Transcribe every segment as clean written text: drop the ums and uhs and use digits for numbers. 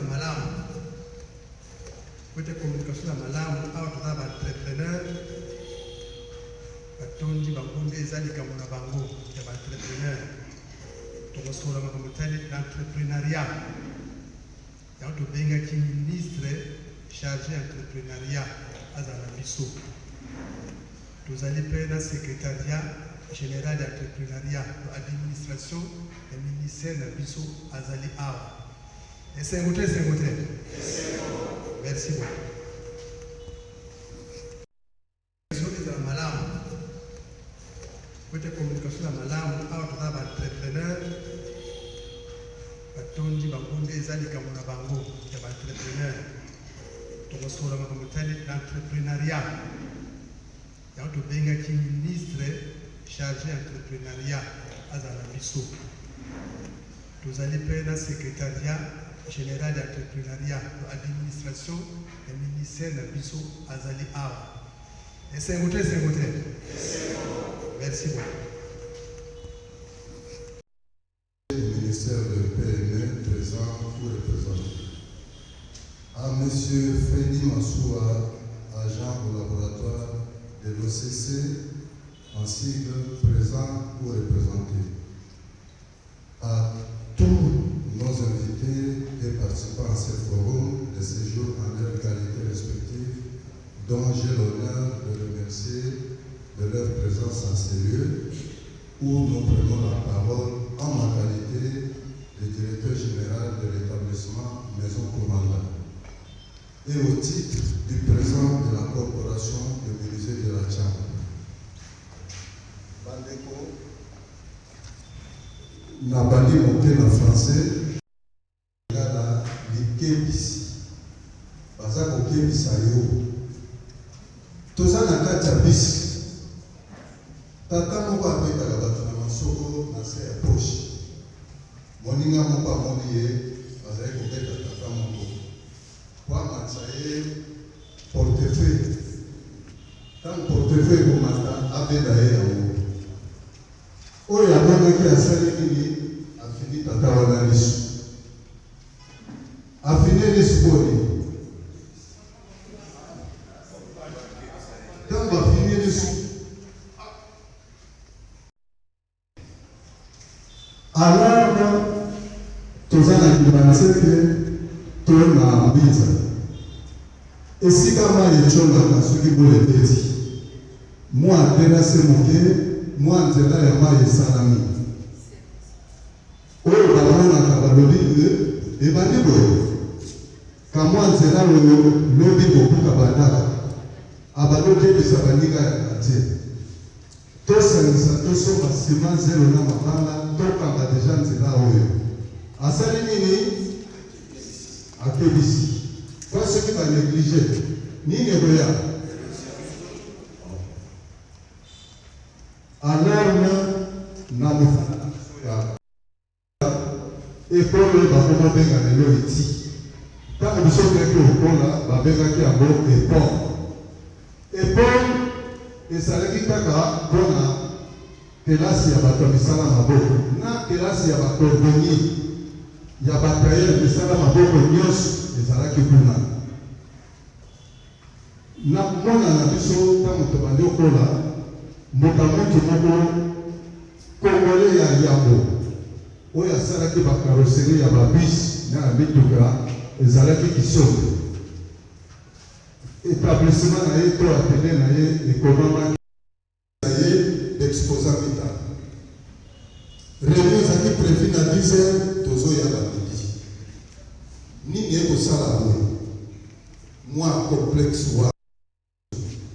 ya malamu kwete communication ya malamu awa toza ba entrepreneur batondi bangonde eza likambo na bango ya ba entrepreneur tokosola makambo tali l'entrepreneuriat yango tobengaki ministre chargé entrepreneuriat azala biso tozali mpe na secrétariat général d'entrepreneuriat administration ya ministère na biso azali awa esengo te merci beaucoup ezala malamu kwete communication ya malamu awa toza ba entrepreneur batondi bangonde eza likambo na bango ya ba entrepreneur tokosola makambo tali l'entrepreneuriat yango tobengaki ministre chargé entrepreneuriat azala biso tozali mpe na secrétariat général d'entrepreneuriat administration ya ministère na biso azali awa esengo te merci beaucoup. Le ministère de PME présent ou représenté. À M. Freddy Massoua, agent au laboratoire de l'OCC, en sigle présent ou représenté. À tous nos invités et participants à ce forum de séjour en leur qualité respective, dont j'ai l'honneur de remercier de leur présence en ces lieux où nous prenons la parole en ma qualité de directeur général de l'établissement Maison Commandant et au titre du président de la corporation de menuisiers de la Chambre. Bandeko, Nabali Moké en français, la Likebisi, Bazako Kebisayo, Tozana Katabis. Tata moko abetaka bato na masoko na se ya poche moninga moko amoni ye azali kobeta tata moko po amatisa ye portefeuille ntango portefeuille ekomata abenda ye yango oyo amonaki asali nini afini tata wana lisu afini lisu poni ntango afini lisu alors tozana kibanseke tona mbiza esika mai echongaka soki boye teti mwa terase moke mwa nzela ya mai esalami oyo bamonaka balobi ebandi boye kamwa nzela oyo lobi kobuka bandaka abalokebisa baninga ya kartier tosangisa tosomba nsima zelo na mabanga tokanga deja nzela oyo asali nini akebisi kwa soki banéglige nini ekoya alarme na mosala ya ekolo bakomobenga lelo eti ntango biso teki okola babengaki yango epon ezalaki kaka mpona kelasi ya bato ya misala maboko na kelasi ya bakordonnier ya batailleur misala maboko nyonso ezalaki kuna na komona na biso ntango tobandi okola moto moko kongole ya yambo oyo asalaki bakarosserie ya babisi na ya mituka ezalaki kisombe établissement na ye to atelier na ye ekomamaki na ye d'exposant vital réunion ezalaki prévu na 10 heures tozoyala midi nini ekosala boye mwa complexe wa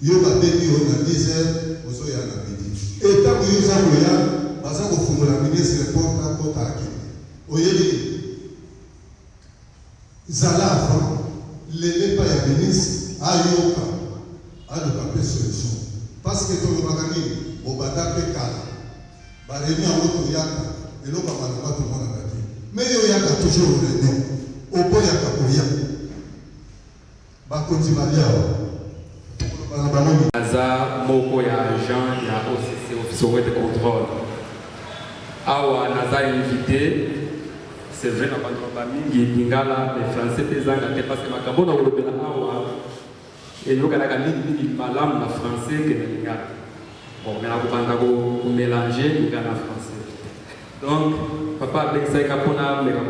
yo babengi yo na 10 heures ozoyala midi etango yo oza koya baza kofungola ministre porta kota akende oyebi zala avant lelepa ya ministre ayoka aluka mpe solution parce que tolobaka nini bobanda mpe kala baremi yango toyaka eloko maloba tomonaka te me yo oyaka toujours réunion oboyaka koya bakonzi baliawa tolobana bango aza moko ya agent ya OCC officier de contrôle awa naza invité c'est vrai na bantu mingi lingala mais français pezanga te parce que makambo na olobela awa et yokalaka mingi malamu na français que na lingala bon mais nakobanda komélanger lingala na français donc papa apekisaki mpona meka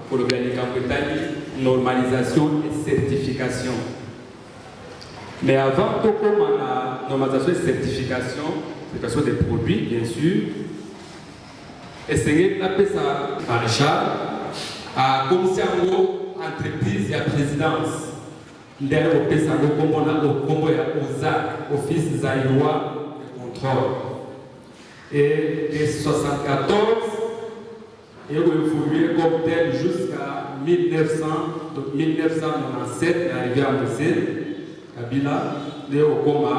kolobela likambo etali normalisation et certification. Mais avant tout comme la normalisation et certification des produits, bien sûr, essayer d'appeler ça par Charles à commission entreprise et à présidence. D'ailleurs, on peut savoir comment on a le OZAC, Office zaïrois de contrôle. Et de 1974, il a évolué comme tel jusqu'à 1997, il est arrivé à Bruxelles. Kabila, le Okoma,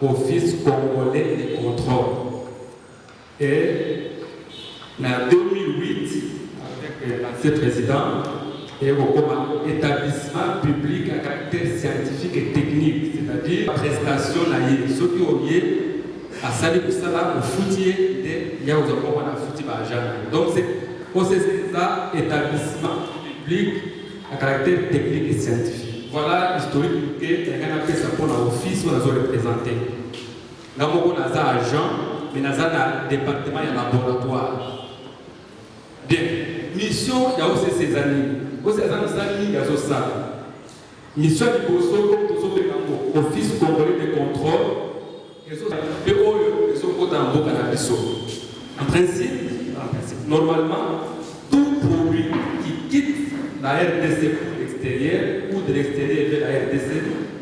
Office congolais de contrôle. Et en 2008, avec l'ancien président, et Okoma, établissement public à caractère scientifique et technique, c'est-à-dire prestation naïe. Ceux qui ont lié à Sali Koussala, au foutier de Yaouzakoma, à fouti Bajana. Donc c'est ça, établissement public à caractère technique et scientifique. Voilà l'historique que quelqu'un a fait ça pour l'office où nous avons représenté. Nous avons un agent, mais nous avons un département et un laboratoire. Bien, mission, il y a aussi ces années. Aussi, il y a aussi ça. Mission du Bosso, comme Office congolais de contrôle, et les autres dans le cannabis. En principe, normalement, tout produit qui quitte la RDC ou de l'extérieur vers la RDC,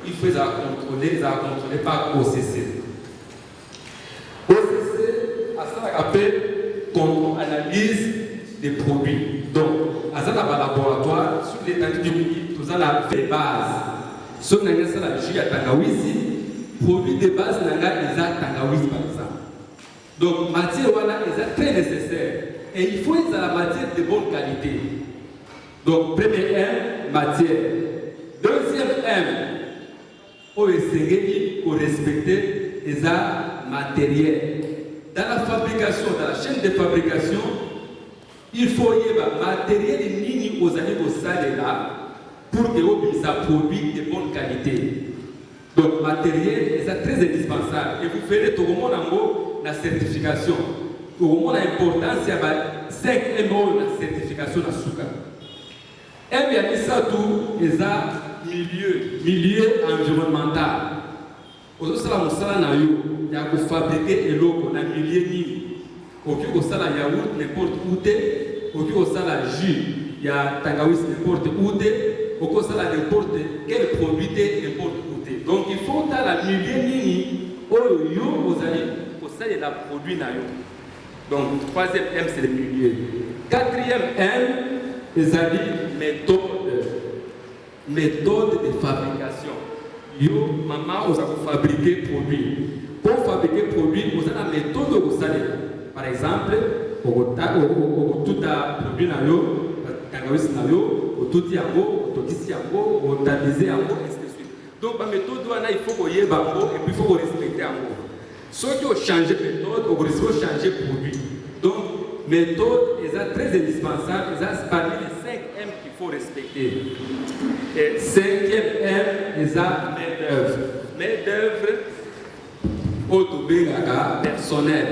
il faut les contrôler par OCC. OCC, à ça appelle qu'on analyse des produits. Donc, à ça, dans le laboratoire, sur l'étendue du midi, tout ça, la base. Sauf que nous avons la jus à Tangawizi, produit de base, nous avons Tangawizi par exemple. Donc, matière, voilà, est très nécessaire. Et il faut être la matière de bonne qualité. Donc, premier M, matière. Deuxième M, pour essayer de respecter les arts matériels. Dans la fabrication, dans la chaîne de fabrication, il faut y avoir matériel et aux années au salaire là pour que ça produise de bonne qualité. Donc, matériel est très indispensable. Et vous ferez tout le monde en haut la certification. Tout le monde a l'importance, il y a 5 MO la certification de Souka. Et bien, ça tout, les milieu environnemental. Aujourd'hui, il y a pour fabriquer et l'eau, on a milieu ni. Au sala yaourt, n'importe où t'es. Au sala jus, il y a Tangawizi, n'importe où t'es. Au sala n'importe quel produit t'es, n'importe où t'es. Donc, il faut dans la milieu ni, au sala il y a produit na yo. Donc, troisième M, c'est le milieu. Quatrième M, les amis, méthode de fabrication. Yo, maman, vous avez fabriqué produit. Pour fabriquer produit, vous avez la méthode de vous savez. Par exemple, tout a produit na yo, Tangawizi na yo, tout yango, tout ici yango, tout tamisé yango, et ainsi de suite. Donc, la méthode, il faut que vous ayez et puis il faut que vous respectez yango. Ceux qui ont changé de méthode, vous risquez de changer de produit. Donc, méthode est très indispensable, c'est parmi les 5 M qu'il faut respecter. Et 5e M, c'est la main-d'œuvre. Main-d'œuvre, autobégaga, personnel.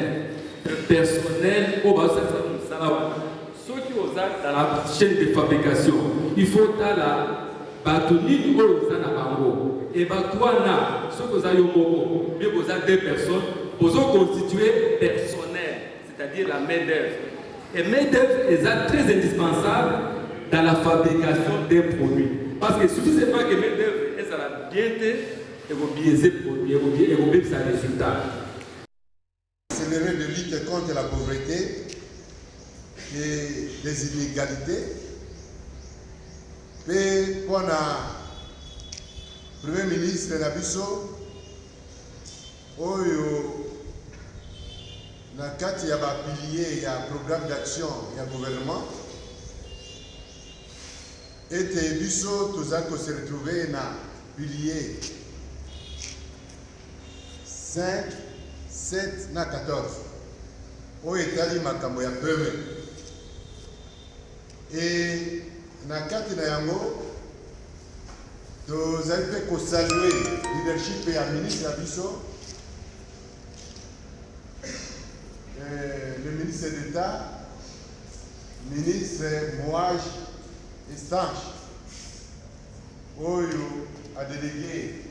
Le personnel, ceux qui ont dans la chaîne de fabrication, il faut la bâtonner aux anabango. Et batouana, ceux qui ont bien vous avez 2 personnes, vous ont constitué personnel, c'est-à-dire la main-d'œuvre. Et main-d'œuvre est très indispensable dans la fabrication d'un produit. Parce que suffisamment que main-d'œuvre est la bienté et vous biaisez le produit, et vous biaisez sa résultat. Accélérer de lutte contre la pauvreté et les inégalités. Et pour le Premier ministre Nabiso, Oyo, na kati ya ba pilier ya programme d'action ya gouvernement, et biso toza ko se retrouver na pilier 5, 7 na 14. Oyo etali makambo ya peuple. Et na kati na yango tozali mpe kosalue leadership ya ministre ya biso le ministre d'État, ministre Mouage Estanche, Oyo a délégué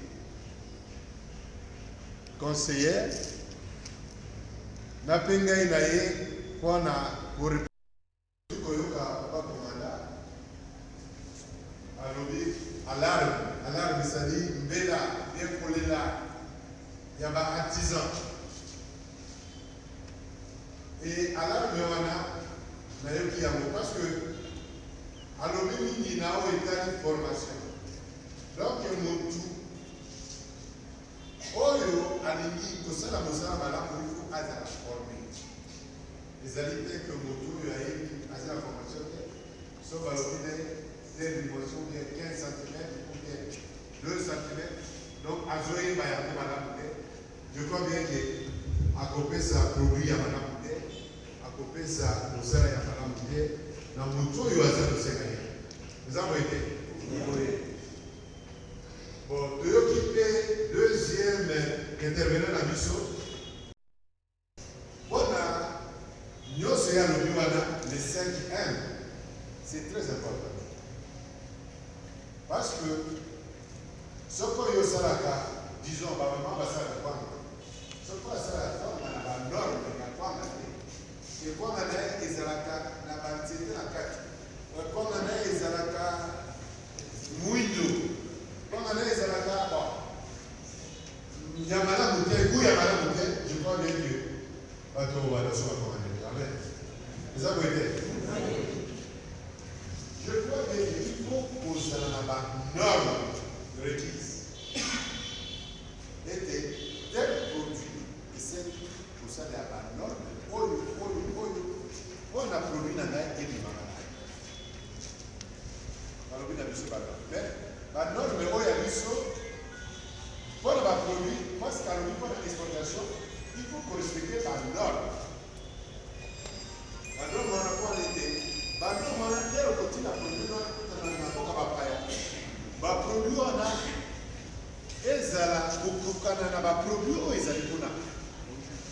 conseillère, na pengai na ye pona pour koyoka papa commandant alobi alarme c'est-à-dire mbela bien kolela ya ba artisan. Et alarme wana na yoki yango parce que alobi mingi nao etali formation. Donc motu oyo alingi kosala mosala malamu il faut azala formé. ezali te que motu oyo ayebi azala formation te so balobi ne dimension bien 15 cm ou bien 2 cm donc azoyeba yango malamu te. Je crois bien que akopesa produit ya malamu te akopesa mosala ya malamu te na motu oyo aza kosenga ye eza boye te. Bon, toyoki mpe deuxième intervenant na biso mpona nyonso ya lobi wana le 5M c'est très important parce que soko oyo osalaka disons bamama basalaka kwanga soko asalaka kwanga na banorme ya kwanga te ekwanga na ye ezalaka na banzete na kati ekwanga na ye ezalaka mwindo kwanga na ye ezalaka ya malamu te goût ya malamu te. Je crois bien que bato badaso bakomane amen eza boye te. Je crois bien qu'il faut kozala na banorme requise ete tel produit esengeli kosala ya banorme oyo mpona produit na ngai ebimaka na ye balobi na biso bato mais banorme oyo ya biso mpona baproduit parce qu'alobi mpona exportation il faut korespecte banorme wana mpona ete banorme wana lelo kotina produit na mboka bapaya baproduit wana ezala kokokana na baproduit oyo ezali kuna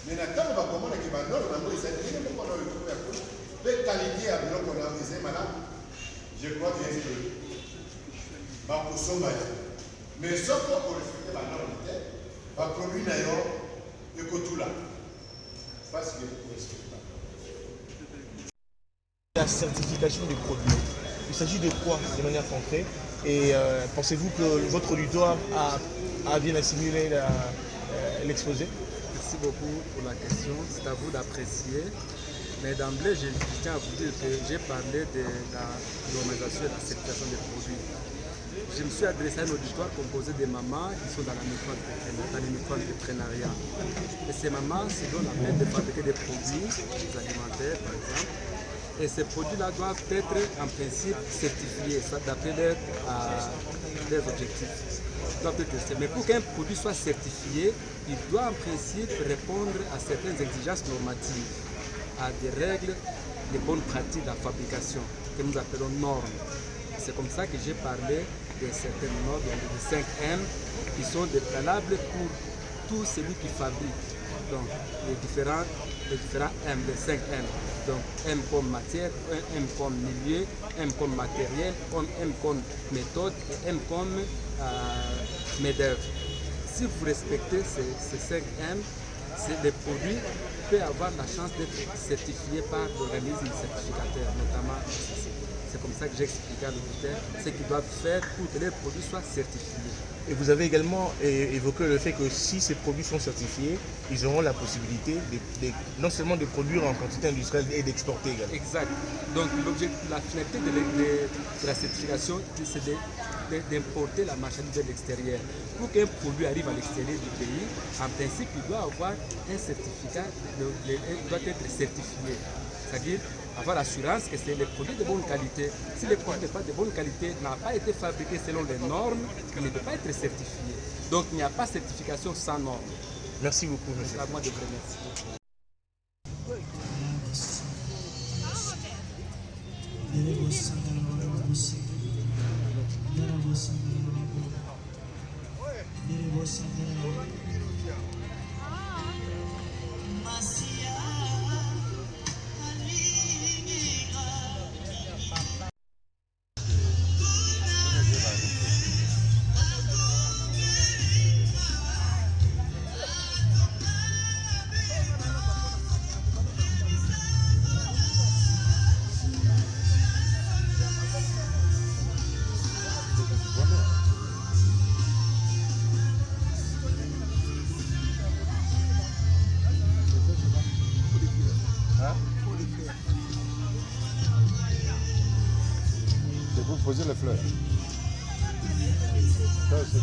mais na ntango bakomonaki banorme yango ezali ndenge moko na oyo ya kuna mpe qualité ya biloko na ezali malamu. Je crois bien que bakosomba ye mais soko korespecte banorme te baproduit na yo ekotula parce que korespecte la certification des produits. Il s'agit de quoi de manière concrète et pensez-vous que votre auditoire a bien assimilé l'exposé? Merci beaucoup pour la question, c'est à vous d'apprécier. Mais d'emblée, je tiens à vous dire que j'ai parlé de la normalisation et de la certification des produits. Je me suis adressé à un auditoire composé de mamans qui sont dans le micro-entrepreneuriat. Et ces mamans se donnent la peine de fabriquer des produits alimentaires, par exemple. Et ces produits-là doivent être en principe certifiés, d'après leurs objectifs. Mais pour qu'un produit soit certifié, il doit en principe répondre à certaines exigences normatives, à des règles, des bonnes pratiques de la fabrication, que nous appelons normes. C'est comme ça que j'ai parlé de certaines normes, de 5M, qui sont des préalables pour tout celui qui fabrique. Donc, les différents M, les 5M. Donc, M comme matière, M comme milieu, M comme matériel, M comme méthode et M comme main-d'œuvre. Si vous respectez ces 5M, les produits peuvent avoir la chance d'être certifiés par l'organisme certificateur, notamment ICC. C'est comme ça que j'ai expliqué à l'auditeur ce qu'ils doivent faire pour que les produits soient certifiés. Et vous avez également évoqué le fait que si ces produits sont certifiés, ils auront la possibilité non seulement de produire en quantité industrielle et d'exporter également. Exact. Donc la finalité de la certification, c'est d'importer la marchandise de l'extérieur. Pour qu'un produit arrive à l'extérieur du pays, en principe, il doit avoir un certificat, il doit être certifié. C'est-à-dire avoir l'assurance que c'est les produits de bonne qualité. Si les produits n'est pas de bonne qualité, n'a pas été fabriqué selon les normes, il ne peut pas être certifié. Donc il n'y a pas de certification sans normes. Merci beaucoup, monsieur. C'est à moi de vous remercier. C'est pour poser les fleurs. Ça, c'est...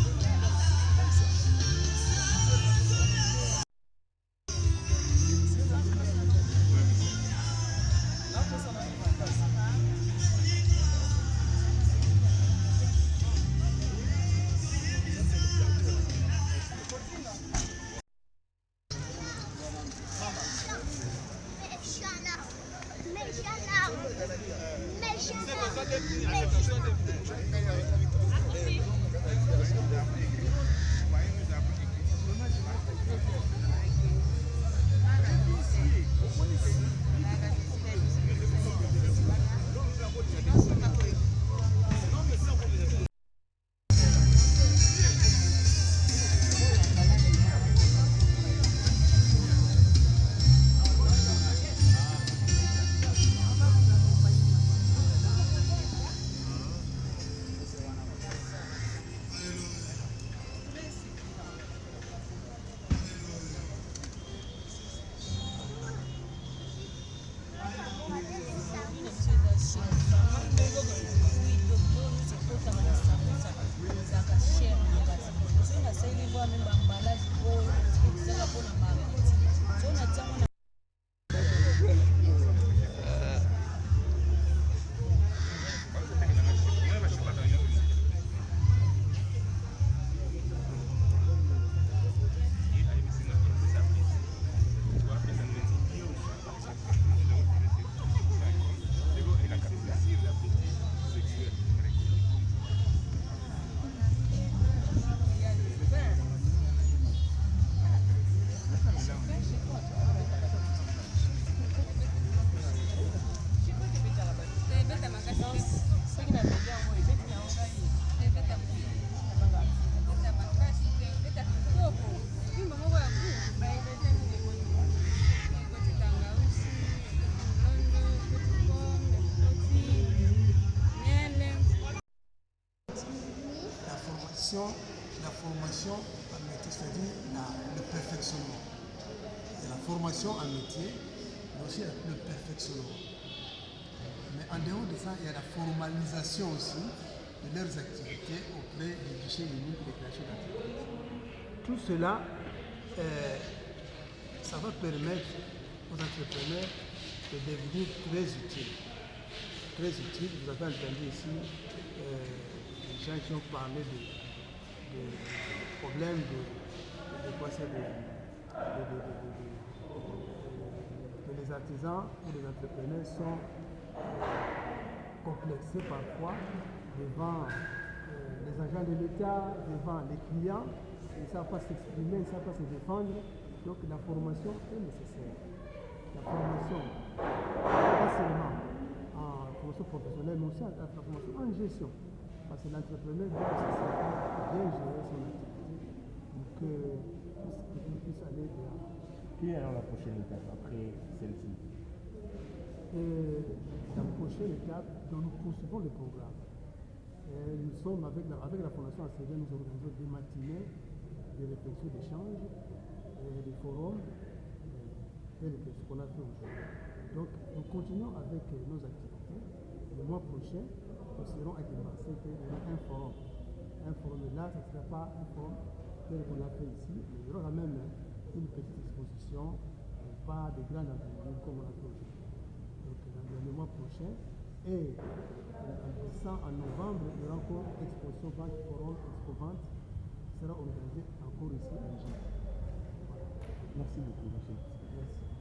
La formation en métier, c'est-à-dire le perfectionnement. Il y a la formation en métier, mais aussi le perfectionnement. Mais en dehors de ça, il y a la formalisation aussi de leurs activités auprès du guichet unique de création d'activités. Tout cela, ça va permettre aux entrepreneurs de devenir très utiles. Très utiles. Vous avez entendu ici les gens qui ont parlé de problèmes que les artisans ou les entrepreneurs sont complexés parfois devant les agents de l'État, devant les clients. Ils ne savent pas s'exprimer, ils ne savent pas se défendre. Donc la formation est nécessaire. La formation, pas seulement en formation professionnelle, mais aussi la formation en gestion. Parce que l'entrepreneur doit aussi savoir bien gérer son activité pour qu'il puisse aller vers. Quelle est alors la prochaine étape après celle-ci? La prochaine étape, nous poursuivons le programme. Nous sommes avec la Fondation ACD, nous organisons des matinées, des réflexions, d'échanges, des forums, et ce qu'on a fait aujourd'hui. Donc nous continuons avec nos activités. Le mois prochain, nous serons à Kimbassé, il y aura un forum. Un forum, mais là, ce ne sera pas un forum tel qu'on l'a fait ici, mais il y aura même une petite exposition, pas de grandes entreprises comme on l'a fait aujourd'hui. Donc, dans le mois prochain, et en novembre, il y aura encore exposition vente, forum, expo-vente, qui sera organisée encore ici à Gilles. Voilà. Merci beaucoup, monsieur. Merci.